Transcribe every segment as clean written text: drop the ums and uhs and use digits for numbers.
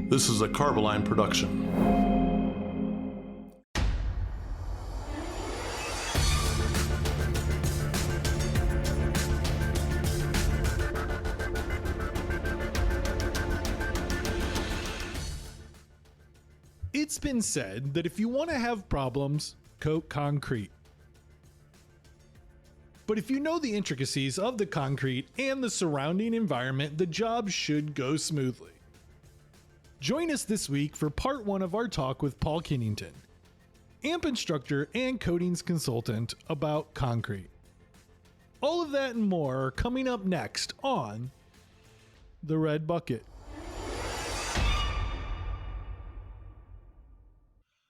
This is a Carboline production. It's been said that if you want to have problems, coat concrete. But if you know the intricacies of the concrete and the surrounding environment, the job should go smoothly. Join us this week for part 1 of our talk with Paul Kennington, AMP instructor and coatings consultant, about concrete. All of that and more are coming up next on The Red Bucket.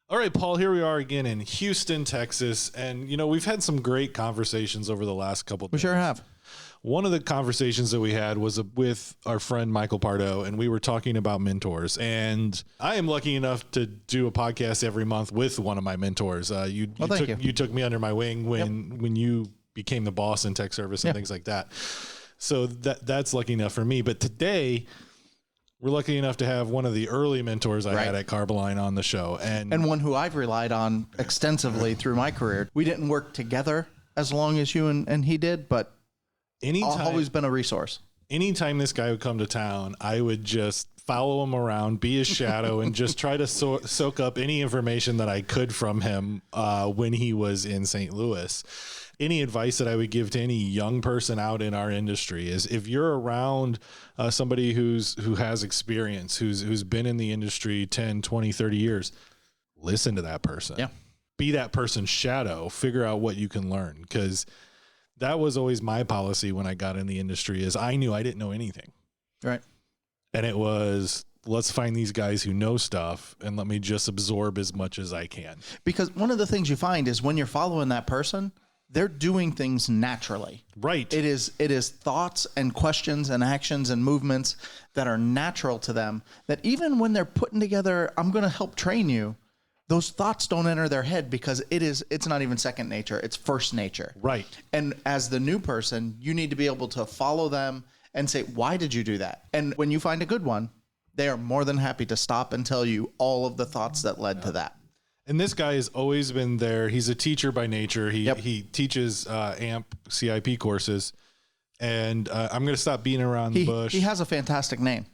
All right, Paul, here we are again in Houston, Texas. And, we've had some great conversations over the last couple of days. We sure have. One of the conversations that we had was with our friend Michael Pardo, and we were talking about mentors. And I am lucky enough to do a podcast every month with one of my mentors. You took me under my wing when you became the boss in tech service and things like that. So that's lucky enough for me. But today, we're lucky enough to have one of the early mentors I had at Carboline on the show. And one who I've relied on extensively through my career. We didn't work together as long as you and he did, but always been a resource. Anytime this guy would come to town, I would just follow him around, be his shadow, and just try to soak up any information that I could from him when he was in St. Louis. Any advice that I would give to any young person out in our industry is if you're around somebody who has experience, who's been in the industry 10, 20, 30 years, listen to that person. Yeah. Be that person's shadow. Figure out what you can learn, because that was always my policy when I got in the industry is I knew I didn't know anything. Right. And it was, let's find these guys who know stuff and let me just absorb as much as I can. Because one of the things you find is when you're following that person, they're doing things naturally. Right. It is thoughts and questions and actions and movements that are natural to them, that even when they're putting together, I'm going to help train you, those thoughts don't enter their head because it's not even second nature. It's first nature. Right. And as the new person, you need to be able to follow them and say, why did you do that? And when you find a good one, they are more than happy to stop and tell you all of the thoughts that led to that. And this guy has always been there. He's a teacher by nature. He teaches AMP CIP courses. And I'm going to stop beating around the bush. He has a fantastic name.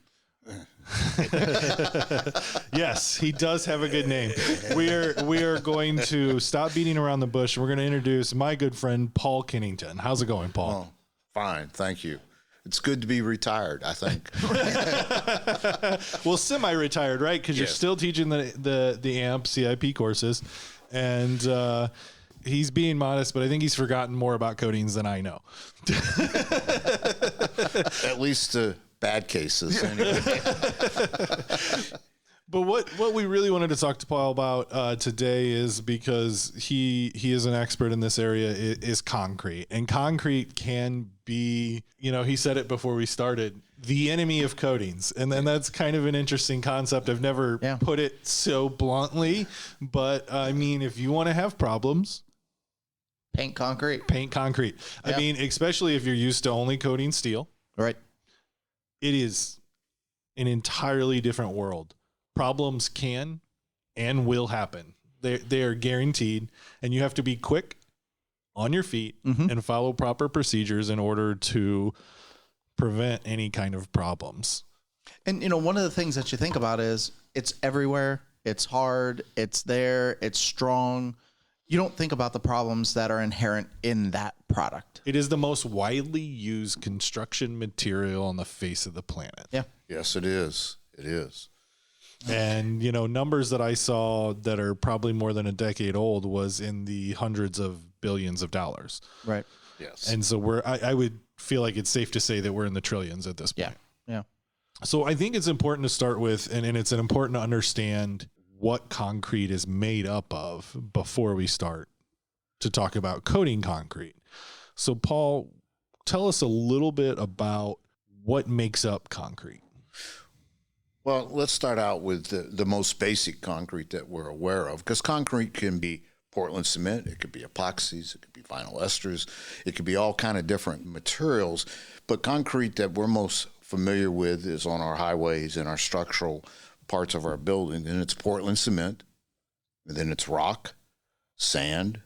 Yes, he does have a good name. We are going to stop beating around the bush. We're going to introduce my good friend, Paul Kennington. How's it going, Paul? Oh, fine. Thank you. It's good to be retired, I think. Well, semi-retired, right? Because you're still teaching the AMP CIP courses. And he's being modest, but I think he's forgotten more about coatings than I know. At least bad cases. Anyway. But what we really wanted to talk to Paul about today is, because he is an expert in this area, is concrete. And concrete can be, he said it before we started, the enemy of coatings. And then that's kind of an interesting concept. I've never put it so bluntly, but I mean, if you want to have problems, paint concrete. I mean, especially if you're used to only coating steel. Right. It is an entirely different world. Problems can and will happen. They are guaranteed, and you have to be quick on your feet and follow proper procedures in order to prevent any kind of problems. And, one of the things that you think about is it's everywhere. It's hard. It's there. It's strong. You don't think about the problems that are inherent in that product. It is the most widely used construction material on the face of the planet. Yeah. Yes, it is. It is. And, numbers that I saw that are probably more than a decade old was in the hundreds of billions of dollars. Right. Yes. And so I would feel like it's safe to say that we're in the trillions at this point. Yeah. So I think it's important to start with, and it's important to understand what concrete is made up of before we start to talk about coating concrete. So Paul, tell us a little bit about what makes up concrete. Well, let's start out with the most basic concrete that we're aware of, because concrete can be Portland cement, it could be epoxies, it could be vinyl esters, it could be all kind of different materials. But concrete that we're most familiar with is on our highways and our structural parts of our building, then it's Portland cement, and then it's rock, sand,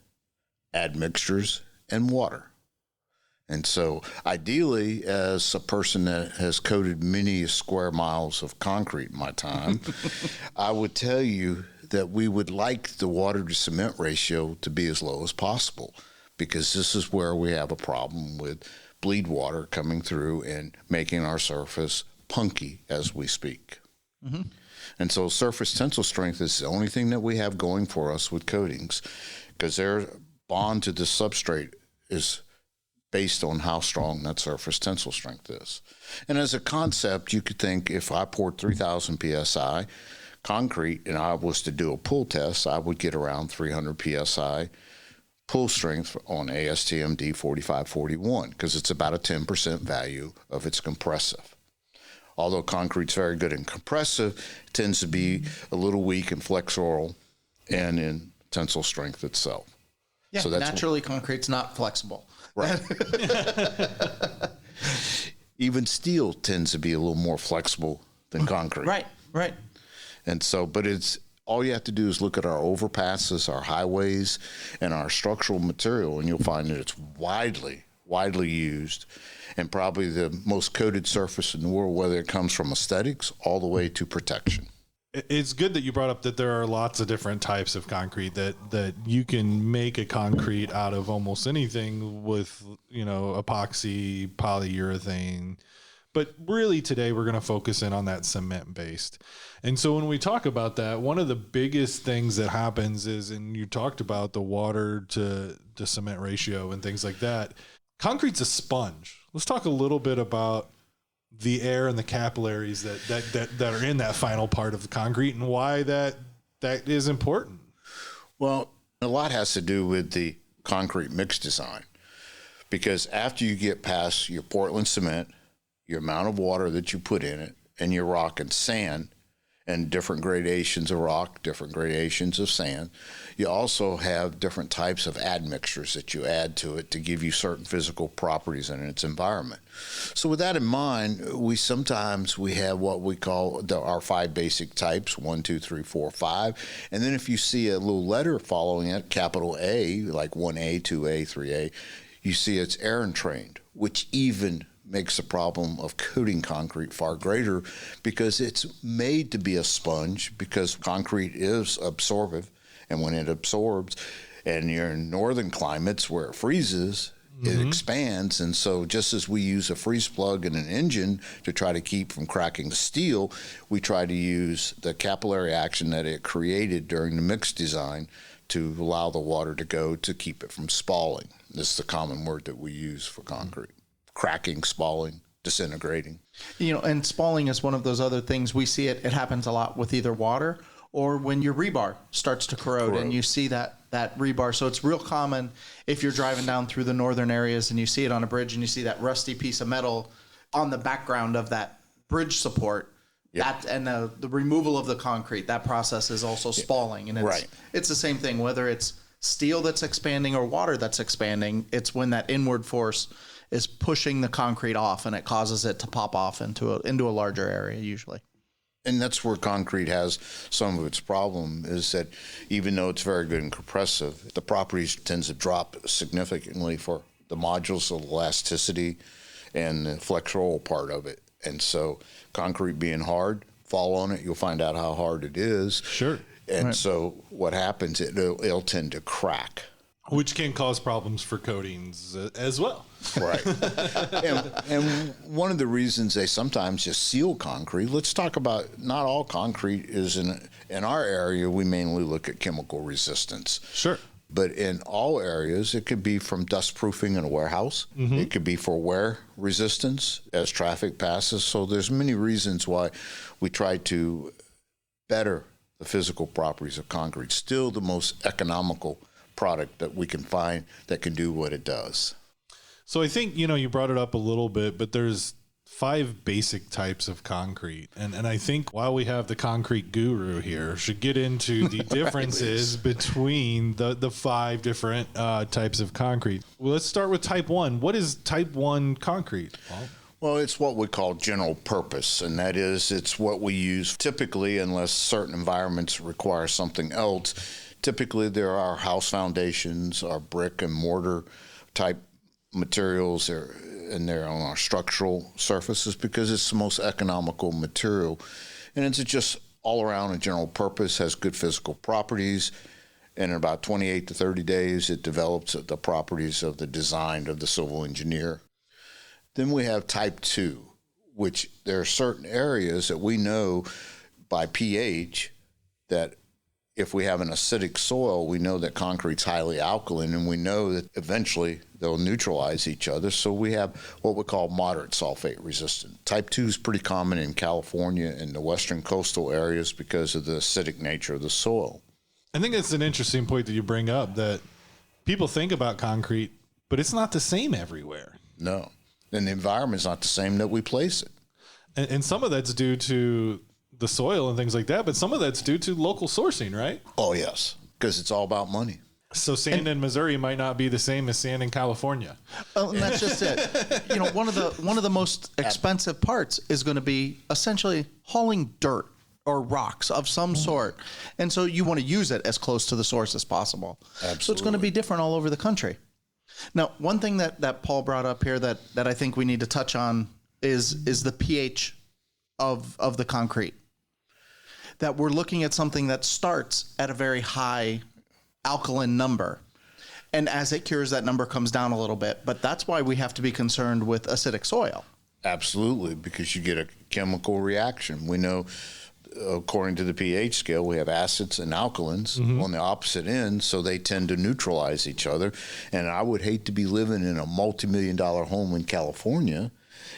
admixtures, and water. And so ideally, as a person that has coated many square miles of concrete in my time, I would tell you that we would like the water to cement ratio to be as low as possible, because this is where we have a problem with bleed water coming through and making our surface punky as we speak. Mm-hmm. And so surface tensile strength is the only thing that we have going for us with coatings, because their bond to the substrate is based on how strong that surface tensile strength is. And as a concept, you could think if I poured 3,000 PSI concrete and I was to do a pull test, I would get around 300 PSI pull strength on ASTM D4541, because it's about a 10% value of its compressive. Although concrete's very good in compressive, it tends to be a little weak in flexural and in tensile strength itself. Yeah, so that's naturally concrete's not flexible. Right. Even steel tends to be a little more flexible than concrete. Right. And so, but it's all you have to do is look at our overpasses, our highways, and our structural material, and you'll find that it's widely used, and probably the most coated surface in the world, whether it comes from aesthetics all the way to protection. It's good that you brought up that there are lots of different types of concrete, that you can make a concrete out of almost anything with, epoxy, polyurethane. But really today we're going to focus in on that cement based. And so when we talk about that, one of the biggest things that happens is, and you talked about the water to cement ratio and things like that, concrete's a sponge. Let's talk a little bit about the air and the capillaries that are in that final part of the concrete and why that is important. Well, a lot has to do with the concrete mix design, because after you get past your Portland cement, your amount of water that you put in it, and your rock and sand, and different gradations of rock, different gradations of sand, you also have different types of admixtures that you add to it to give you certain physical properties in its environment. So with that in mind, we have what we call our 5 basic types, 1, 2, 3, 4, 5. And then if you see a little letter following it, capital A, like 1A, 2A, 3A, you see it's air entrained, which even makes the problem of coating concrete far greater, because it's made to be a sponge, because concrete is absorptive, and when it absorbs, and you're in northern climates where it freezes, it expands. And so just as we use a freeze plug in an engine to try to keep from cracking the steel, we try to use the capillary action that it created during the mix design to allow the water to go to keep it from spalling. This is the common word that we use for concrete. Cracking, spalling, disintegrating. And spalling is one of those other things we see it happens a lot with either water or when your rebar starts to corrode. And you see that rebar. So it's real common if you're driving down through the northern areas and you see it on a bridge and you see that rusty piece of metal on the background of that bridge support. Yep. That and the removal of the concrete, that process is also spalling. And it's the same thing, whether it's steel that's expanding or water that's expanding. It's when that inward force is pushing the concrete off, and it causes it to pop off into a larger area usually. And that's where concrete has some of its problem, is that even though it's very good and compressive, the properties tend to drop significantly for the modules of elasticity and the flexural part of it. And so concrete being hard, fall on it, you'll find out how hard it is. Sure. And so what happens, it'll tend to crack. Which can cause problems for coatings as well. Right. and one of the reasons they sometimes just seal concrete, let's talk about, not all concrete is in our area, we mainly look at chemical resistance. Sure. But in all areas, it could be from dust proofing in a warehouse. Mm-hmm. It could be for wear resistance as traffic passes. So there's many reasons why we try to better the physical properties of concrete. Still the most economical product that we can find that can do what it does. So I think, you brought it up a little bit, but there's 5 basic types of concrete. And I think while we have the concrete guru here, should get into the differences between the 5 different types of concrete. Well, let's start with type 1. What is type 1 concrete? Well, it's what we call general purpose, and that is it's what we use typically unless certain environments require something else. Typically, there are house foundations, our brick and mortar type materials, and they're on our structural surfaces because it's the most economical material. And it's just all around a general purpose, has good physical properties. And in about 28 to 30 days, it develops the properties of the design of the civil engineer. Then we have type 2, which there are certain areas that we know by pH that if we have an acidic soil, we know that concrete's highly alkaline, and we know that eventually they'll neutralize each other. So we have what we call moderate sulfate resistant. Type 2 is pretty common in California and the western coastal areas because of the acidic nature of the soil. I think it's an interesting point that you bring up, that people think about concrete, but it's not the same everywhere. No. And the environment's not the same that we place it. And some of that's due to the soil and things like that, but some of that's due to local sourcing, right? Oh, yes, because it's all about money. So sand in Missouri might not be the same as sand in California. Oh, and that's just it. One of the most expensive parts is going to be essentially hauling dirt or rocks of some sort. And so you want to use it as close to the source as possible. Absolutely. So it's going to be different all over the country. Now, one thing that Paul brought up here that I think we need to touch on is the pH of the concrete. That we're looking at something that starts at a very high alkaline number. And as it cures, that number comes down a little bit. But that's why we have to be concerned with acidic soil. Absolutely, because you get a chemical reaction. We know, according to the pH scale, we have acids and alkalins on the opposite end, so they tend to neutralize each other. And I would hate to be living in a multi-million-dollar home in California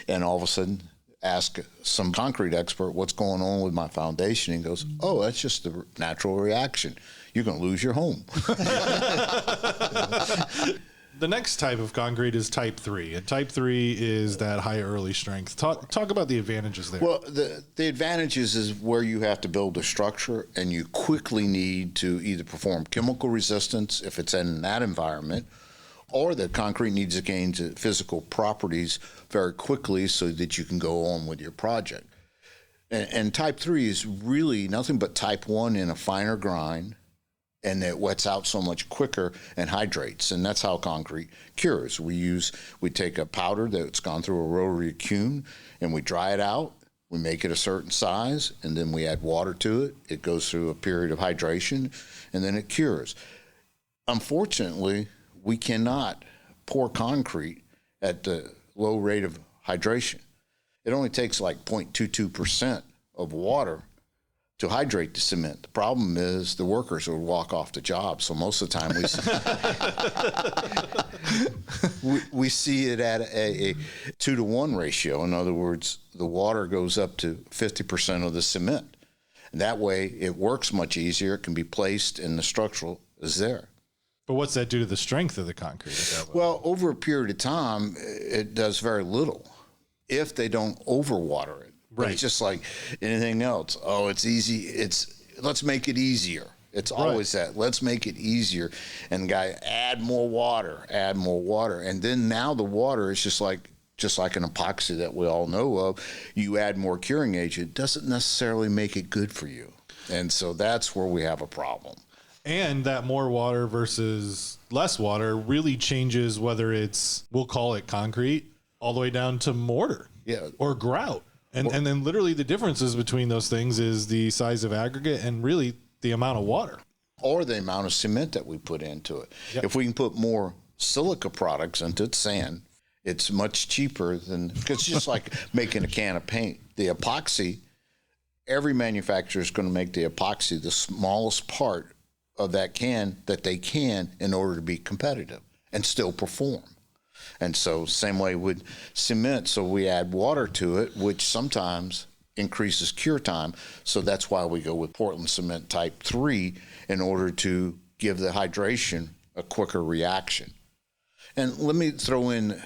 and all of a sudden ask some concrete expert what's going on with my foundation, and goes, oh, that's just the natural reaction. You're going to lose your home. The next type of concrete is type 3, and type 3 is that high early strength. Talk about the advantages there. Well, the advantages is where you have to build a structure, and you quickly need to either perform chemical resistance if it's in that environment, or the concrete needs to gain physical properties very quickly so that you can go on with your project. And type 3 is really nothing but type 1 in a finer grind, and it wets out so much quicker and hydrates, and that's how concrete cures. We take a powder that's gone through a rotary kiln, and we dry it out. We make it a certain size, and then we add water to it. It goes through a period of hydration, and then it cures. Unfortunately, we cannot pour concrete at the low rate of hydration. It only takes like 0.22% of water to hydrate the cement. The problem is the workers will walk off the job. So most of the time we see it at a 2-to-1 ratio. In other words, the water goes up to 50% of the cement. And that way it works much easier. It can be placed and the structural is there. But what's that do to the strength of the concrete? Well, over a period of time, it does very little if they don't overwater it. Right. But it's just like anything else. Oh, it's easy. Let's make it easier. It's always that. Let's make it easier. And the guy, add more water. And then now the water is just like an epoxy that we all know of. You add more curing agent, doesn't necessarily make it good for you. And so that's where we have a problem. And that more water versus less water really changes whether it's, we'll call it concrete, all the way down to mortar or grout. And then literally the differences between those things is the size of aggregate and really the amount of water. Or the amount of cement that we put into it. Yep. If we can put more silica products into it, sand, it's much cheaper than, because it's just like making a can of paint. The epoxy, every manufacturer is going to make the epoxy the smallest part of that can that they can in order to be competitive and still perform. And so same way with cement. So we add water to it, which sometimes increases cure time. So that's why we go with Portland cement type 3 in order to give the hydration a quicker reaction. And let me throw in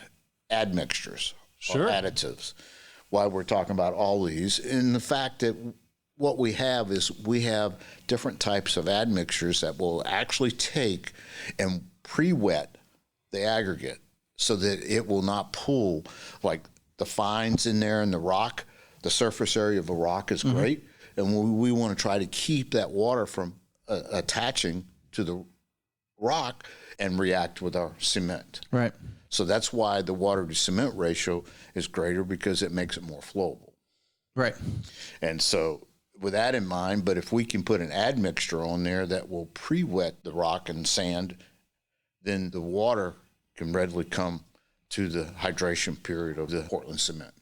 admixtures or additives while we're talking about all these. And the fact that what we have is we have different types of admixtures that will actually take and pre-wet the aggregate so that it will not pull like the fines in there and the rock, the surface area of a rock is great. And we want to try to keep that water from attaching to the rock and react with our cement. Right. So that's why the water to cement ratio is greater, because it makes it more flowable. Right. And so with that in mind, but if we can put an admixture on there that will pre-wet the rock and sand, then the water can readily come to the hydration period of the Portland cement.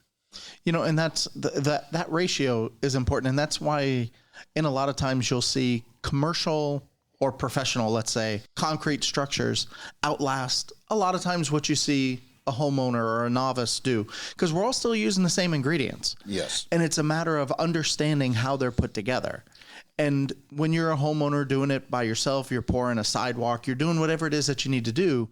And that's that ratio is important. And that's why in a lot of times you'll see commercial or professional, let's say, concrete structures outlast a lot of times what you see a homeowner or a novice do, because we're all still using the same ingredients. Yes. And it's a matter of understanding how they're put together. And when you're a homeowner doing it by yourself, you're pouring a sidewalk, you're doing whatever it is that you need to do,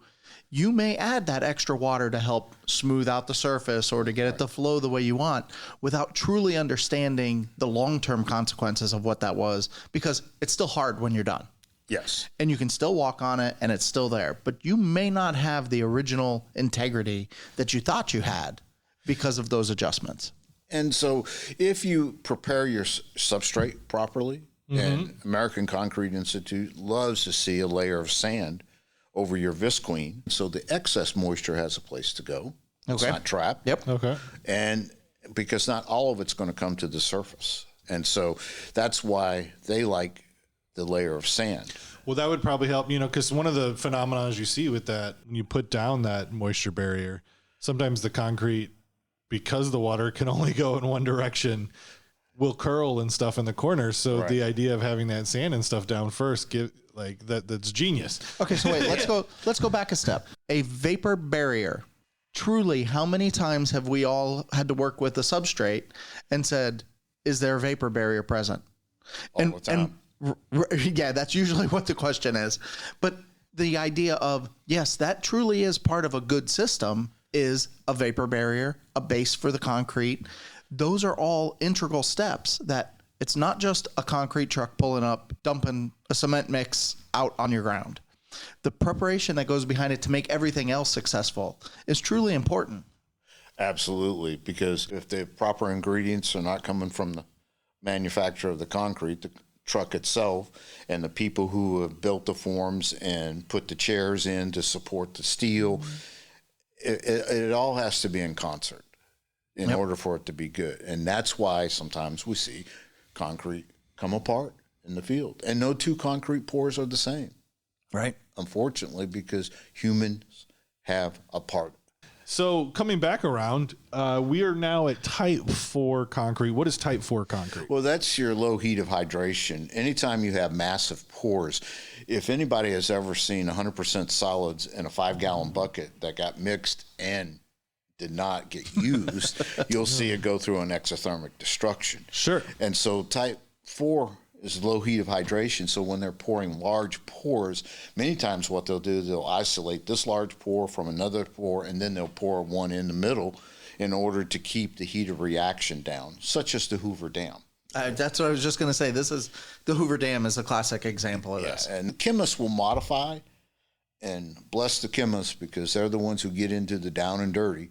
you may add that extra water to help smooth out the surface or to get it to flow the way you want without truly understanding the long-term consequences of what that was, because it's still hard when you're done. Yes. And you can still walk on it and it's still there, but you may not have the original integrity that you thought you had because of those adjustments. And so if you prepare your substrate properly, and American Concrete Institute loves to see a layer of sand over your visqueen, so the excess moisture has a place to go. It's not trapped. Yep. Okay. And because not all of it's going to come to the surface. And so that's why they like the layer of sand. Well, that would probably help, because one of the phenomena you see with that, when you put down that moisture barrier, sometimes the concrete, because the water can only go in one direction, will curl and stuff in the corners. So the idea of having that sand and stuff down first, that's genius. Okay, so wait, let's go back a step. A vapor barrier. Truly, how many times have we all had to work with a substrate and said, is there a vapor barrier present? All the time. Yeah, that's usually what the question is. But the idea of, yes, that truly is part of a good system, is a vapor barrier, a base for the concrete. Those are all integral steps that it's not just a concrete truck pulling up, dumping a cement mix out on your ground. The preparation that goes behind it to make everything else successful is truly important. Absolutely, because if the proper ingredients are not coming from the manufacturer of the concrete, the truck itself, and the people who have built the forms and put the chairs in to support the steel, it all has to be in concert in order for it to be good. And that's why sometimes we see concrete come apart in the field. And no two concrete pours are the same. Right. Unfortunately, because humans have a part. So coming back around, we are now at type 4 concrete. What is type 4 concrete? Well, that's your low heat of hydration. Anytime you have massive pores, if anybody has ever seen 100% solids in a 5-gallon bucket that got mixed and did not get used, you'll see it go through an exothermic destruction. Sure. And so type 4 is low heat of hydration. So when they're pouring large pores, many times what they'll do, they'll isolate this large pore from another pore, and then they'll pour one in the middle in order to keep the heat of reaction down, such as the Hoover Dam. That's what I was just going to say. The Hoover Dam is a classic example of this. And chemists will modify, and bless the chemists because they're the ones who get into the down and dirty.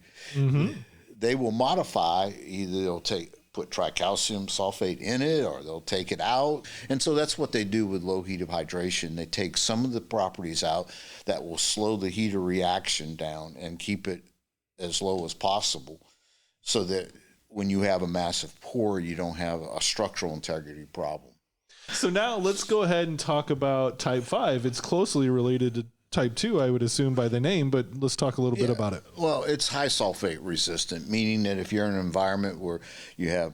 They will modify, either they'll put tricalcium sulfate in it, or they'll take it out. And so that's what they do with low heat of hydration. They take some of the properties out that will slow the heat of reaction down and keep it as low as possible, so that when you have a massive pore, you don't have a structural integrity problem. So now let's go ahead and talk about type 5. It's closely related to type 2, I would assume by the name, but let's talk a little bit about it. Well, it's high sulfate resistant, meaning that if you're in an environment where you have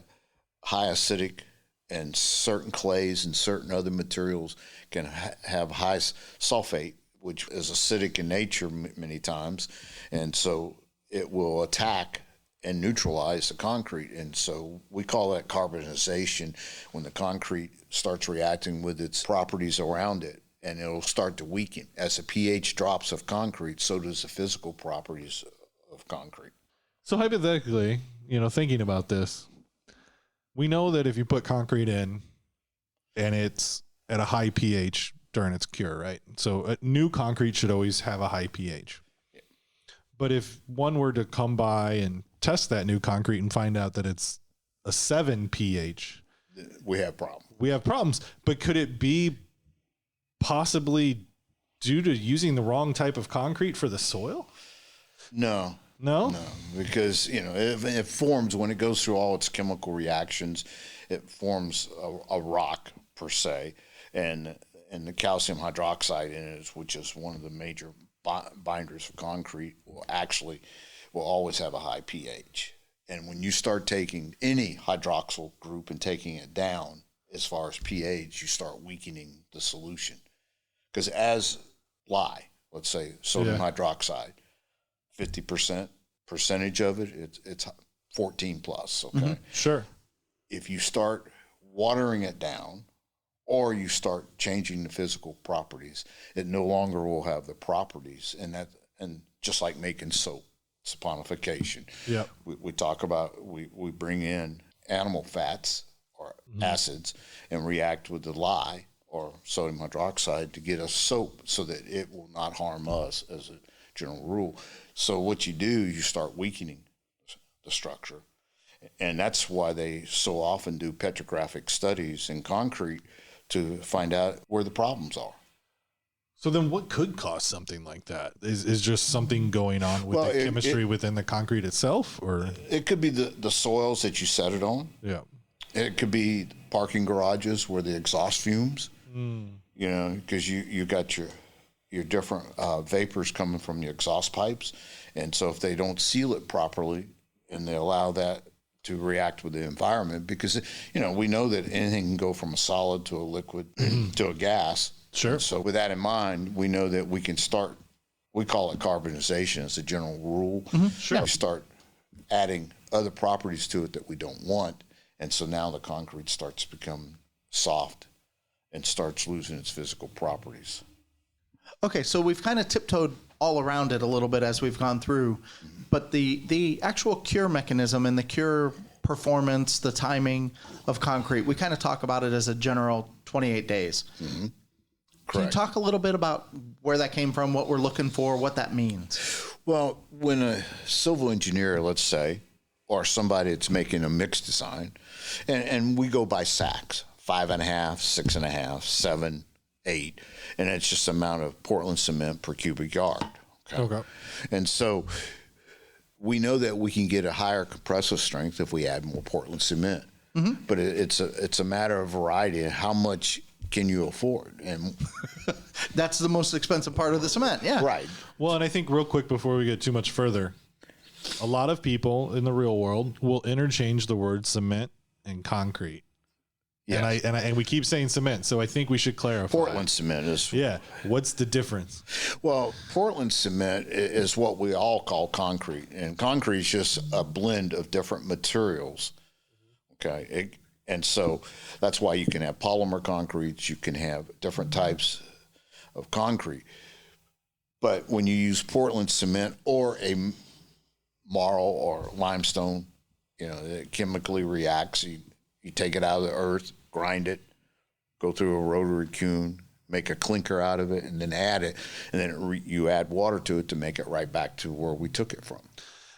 high acidic and certain clays and certain other materials can have high sulfate, which is acidic in nature many times, and so it will attack and neutralize the concrete. And so we call that carbonization, when the concrete starts reacting with its properties around it, and it'll start to weaken. As the pH drops of concrete, so does the physical properties of concrete. So hypothetically, thinking about this, we know that if you put concrete in and it's at a high pH during its cure, right? So a new concrete should always have a high pH. But if one were to come by and test that new concrete and find out that it's a 7 pH, We have problems. we have problems. But could it be possibly due to using the wrong type of concrete for the soil? No, No? because it forms when it goes through all its chemical reactions. It forms a rock per se, and the calcium hydroxide in it, which is one of the major binders for concrete, will always have a high pH. And when you start taking any hydroxyl group and taking it down as far as pH, you start weakening the solution. Because as lye, let's say sodium hydroxide, 50% percentage of it, it's 14 plus. Okay. Mm-hmm. Sure. If you start watering it down or you start changing the physical properties, it no longer will have the properties. And just like making soap, saponification. Yeah. We talk about, we bring in animal fats or acids and react with the lye or sodium hydroxide to get a soap so that it will not harm us as a general rule. So what you do, you start weakening the structure. And that's why they so often do petrographic studies in concrete to find out where the problems are. So then what could cause something like that? Is just something going on with the chemistry within the concrete itself? Or it could be the soils that you set it on. Yeah. It could be parking garages where the exhaust fumes, because you got your different vapors coming from the exhaust pipes. And so if they don't seal it properly and they allow that to react with the environment, because, we know that anything can go from a solid to a liquid to a gas. Sure. And so with that in mind, we know that we can start, we call it carbonization as a general rule. Sure. We start adding other properties to it that we don't want. And so now the concrete starts to become soft and starts losing its physical properties. Okay, so we've kind of tiptoed all around it a little bit as we've gone through, but the actual cure mechanism and the cure performance, the timing of concrete, we kind of talk about it as a general 28 days. Mm-hmm. Can you talk a little bit about where that came from, what we're looking for, what that means? Well, when a civil engineer, let's say, or somebody that's making a mixed design, and we go by sacks, 5.5, 6.5, 7, 8, and it's just the amount of Portland cement per cubic yard. Okay. And so we know that we can get a higher compressive strength if we add more Portland cement. Mm-hmm. But it's a matter of variety. How much can you afford? And that's the most expensive part of the cement. Yeah. Right. Well, and I think real quick before we get too much further, a lot of people in the real world will interchange the word cement and concrete. Yes. And we keep saying cement, so I think we should clarify. Portland cement is. Yeah. What's the difference? Well, Portland cement is what we all call concrete, and concrete is just a blend of different materials. Okay. And so that's why you can have polymer concretes, you can have different types of concrete. But when you use Portland cement or a marl or limestone, it chemically reacts. You take it out of the earth, grind it, go through a rotary kiln, make a clinker out of it, and then add it. And then you add water to it to make it right back to where we took it from.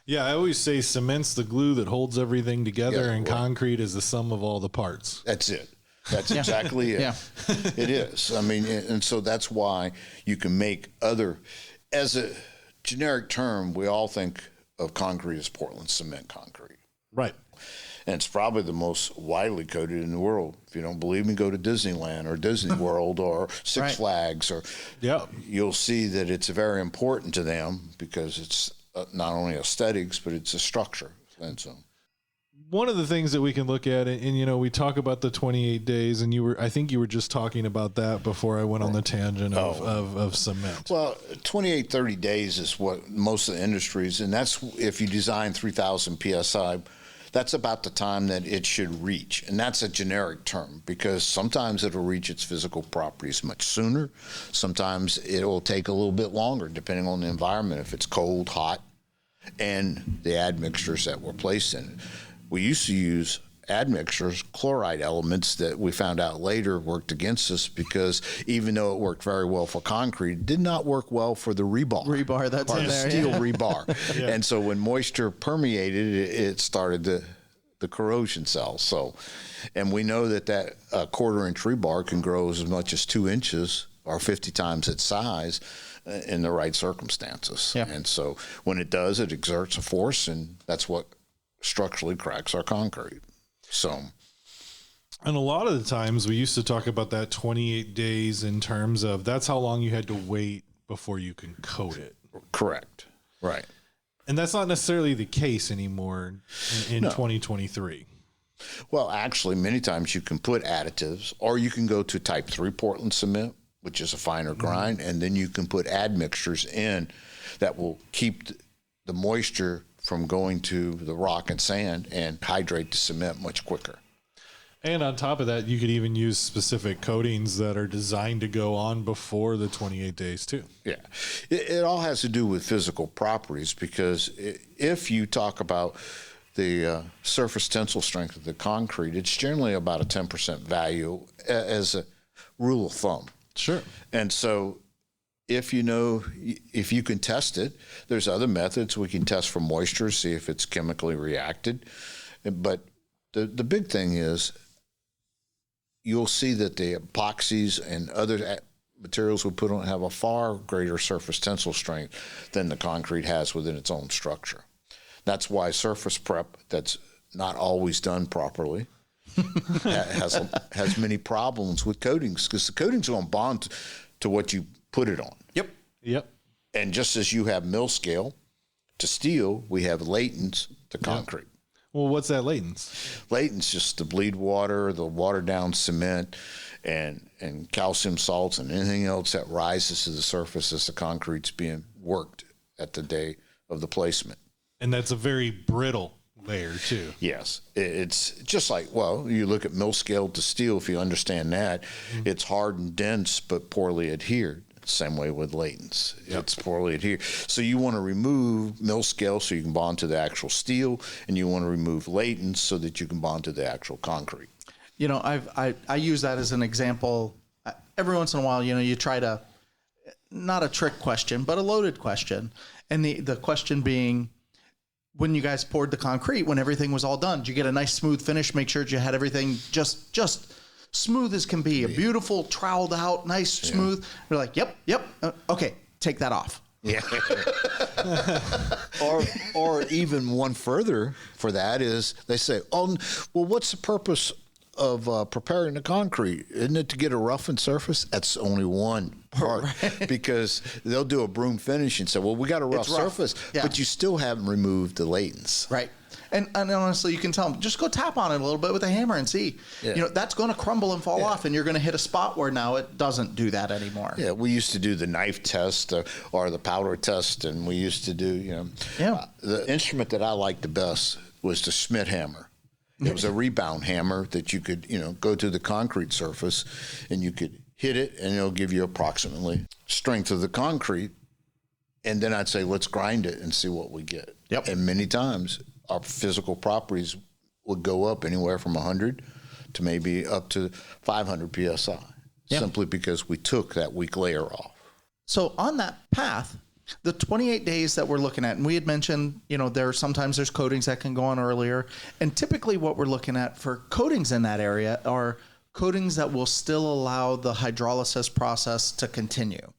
Yeah, I always say cement's the glue that holds everything together, and concrete is the sum of all the parts. That's it. That's exactly it. Yeah. It is. I mean, and so that's why you can make as a generic term, we all think of concrete as Portland cement concrete. Right. And it's probably the most widely coated in the world. If you don't believe me, go to Disneyland or Disney World or Six Flags, or you'll see that it's very important to them because it's not only aesthetics, but it's a structure. And so one of the things that we can look at, and we talk about the 28 days, and I think you were just talking about that before I went on the tangent of cement. Well, 28, 30 days is what most of the industries, and that's if you design 3,000 PSI, that's about the time that it should reach. And that's a generic term because sometimes it'll reach its physical properties much sooner. Sometimes it will take a little bit longer depending on the environment, if it's cold, hot, and the admixtures that were placed in it. We used to use admixtures, chloride elements that we found out later worked against us because even though it worked very well for concrete, it did not work well for the rebar. Rebar that's in the there. steel Yeah. rebar. And so when moisture permeated, it started the corrosion cells. So, and we know that quarter-inch rebar can grow as much as 2 inches or 50 times its size in the right circumstances. Yeah. And so when it does, it exerts a force, and that's what structurally cracks our concrete. So, and a lot of the times we used to talk about that 28 days in terms of that's how long you had to wait before you can coat it. correct. Right. And that's not necessarily the case anymore in 2023. Well, actually, many times you can put additives, or you can go to type 3 Portland cement, which is a finer grind, and then you can put admixtures in that will keep the moisture from going to the rock and sand and hydrate the cement much quicker. And on top of that, you could even use specific coatings that are designed to go on before the 28 days too. Yeah. It all has to do with physical properties, because if you talk about the surface tensile strength of the concrete, it's generally about a 10% value as a rule of thumb. Sure. And so if you can test it, there's other methods. We can test for moisture, see if it's chemically reacted. But the big thing is you'll see that the epoxies and other materials we put on have a far greater surface tensile strength than the concrete has within its own structure. That's why surface prep that's not always done properly has many problems with coatings, because the coatings don't bond to what you put it on. Yep. And just as you have mill scale to steel, we have latents to concrete. Well, what's that latents? Latents just the bleed water, the watered down cement, and calcium salts and anything else that rises to the surface as the concrete's being worked at the day of the placement. And that's a very brittle layer too. Yes. It's just like, well, you look at mill scale to steel, if you understand that, it's hard and dense but poorly adhered. Same way with latents. It's poorly adhered. So you want to remove mill scale so you can bond to the actual steel, and you want to remove latents so that you can bond to the actual concrete. You know, I use that as an example. Every once in a while, you try to, not a trick question, but a loaded question. And the question being, when you guys poured the concrete, when everything was all done, did you get a nice smooth finish? Make sure you had everything just smooth as can be, a beautiful troweled out, nice, smooth. You're like, yep. Okay, take that off. Yeah. or even one further for that is they say, oh, well, what's the purpose of preparing the concrete? Isn't it to get a roughened surface? That's only one part, because they'll do a broom finish and say, well, we got a rough surface, but you still haven't removed the latents. Right. And honestly, you can tell them, just go tap on it a little bit with a hammer and see. Yeah. That's going to crumble and fall off, and you're going to hit a spot where now it doesn't do that anymore. Yeah, we used to do the knife test or the powder test, and we used to do, the instrument that I liked the best was the Schmidt hammer. It was a rebound hammer that you could, go to the concrete surface, and you could hit it, and it'll give you approximately strength of the concrete. And then I'd say, let's grind it and see what we get. Yep. And many times our physical properties would go up anywhere from 100 to maybe up to 500 PSI, simply because we took that weak layer off. So on that path, the 28 days that we're looking at, and we had mentioned, sometimes there's coatings that can go on earlier. And typically what we're looking at for coatings in that area are coatings that will still allow the hydrolysis process to continue.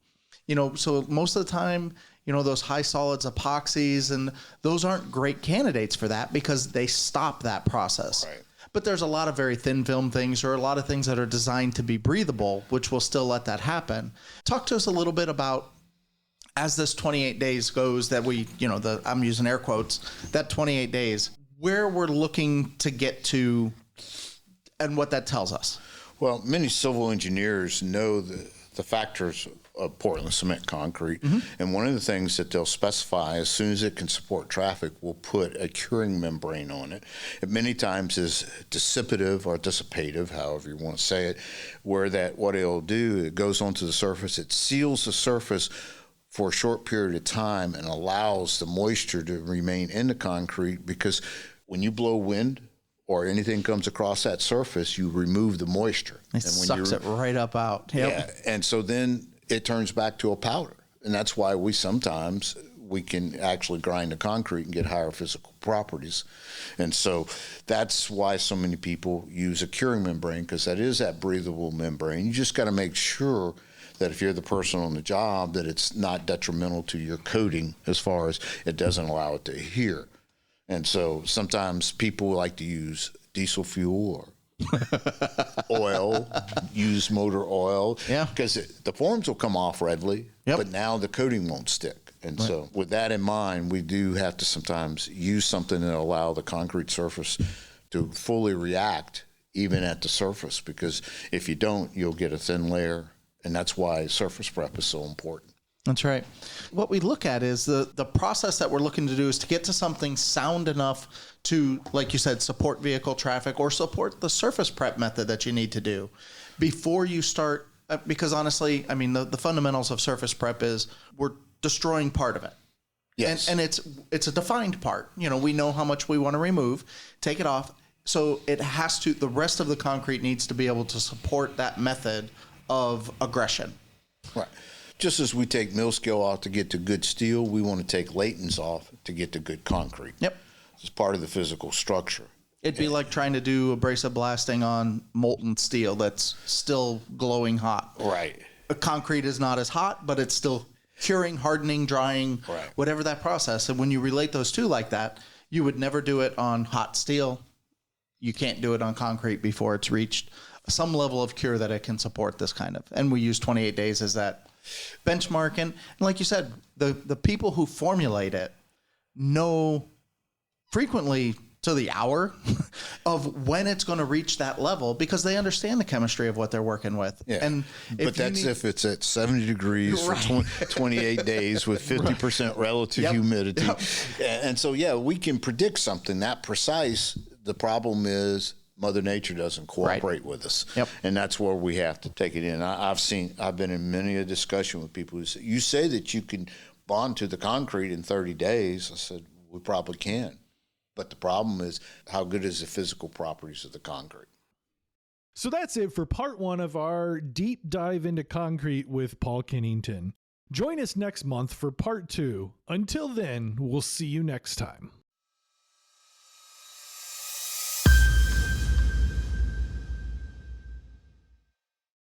So most of the time, those high solids epoxies, and those aren't great candidates for that because they stop that process. Right. But there's a lot of very thin film things, or a lot of things that are designed to be breathable, which will still let that happen. Talk to us a little bit about, as this 28 days goes, that I'm using air quotes, that 28 days, where we're looking to get to and what that tells us. Well, many civil engineers know the factors of Portland cement concrete. And one of the things that they'll specify, as soon as it can support traffic, we'll put a curing membrane on it. It many times is dissipative or dissipative, however you want to say it, where what it'll do, it goes onto the surface, it seals the surface for a short period of time and allows the moisture to remain in the concrete, because when you blow wind or anything comes across that surface, you remove the moisture. It sucks it right up out. Yep. Yeah, and so then it turns back to a powder. And that's why we can actually grind the concrete and get higher physical properties. And so that's why so many people use a curing membrane, because that is that breathable membrane. You just got to make sure that if you're the person on the job, that it's not detrimental to your coating as far as it doesn't allow it to adhere. And so sometimes people like to use diesel fuel or oil, use motor oil, because the forms will come off readily, but now the coating won't stick. And so with that in mind, we do have to sometimes use something that allow the concrete surface to fully react even at the surface, because if you don't, you'll get a thin layer. And that's why surface prep is so important. That's right. What we look at is the process that we're looking to do is to get to something sound enough to, like you said, support vehicle traffic or support the surface prep method that you need to do before you start. Because honestly, I mean, the fundamentals of surface prep is we're destroying part of it. Yes. And it's a defined part. You know, we know how much we want to remove, take it off. So it has to, the rest of the concrete needs to be able to support that method of aggression. Right. Just as we take mill scale off to get to good steel, we want to take latents off to get to good concrete. Yep. It's part of the physical structure. It'd be like trying to do abrasive blasting on molten steel that's still glowing hot. Right. Concrete is not as hot, but it's still curing, hardening, drying, whatever that process. And when you relate those two like that, you would never do it on hot steel. You can't do it on concrete before it's reached some level of cure that it can support this kind of. And we use 28 days as that benchmark. And like you said, the people who formulate it know frequently to the hour of when it's going to reach that level, because they understand the chemistry of what they're working with. Yeah. And but that's if it's at 70 degrees for 28 days with 50% relative humidity. And so, we can predict something that precise. The problem is Mother Nature doesn't cooperate with us. And that's where we have to take it in. I've been in many a discussion with people who say, you say that you can bond to the concrete in 30 days. I said, we probably can. But the problem is, how good is the physical properties of the concrete? So that's it for part 1 of our deep dive into concrete with Paul Kennington. Join us next month for part 2. Until then, we'll see you next time.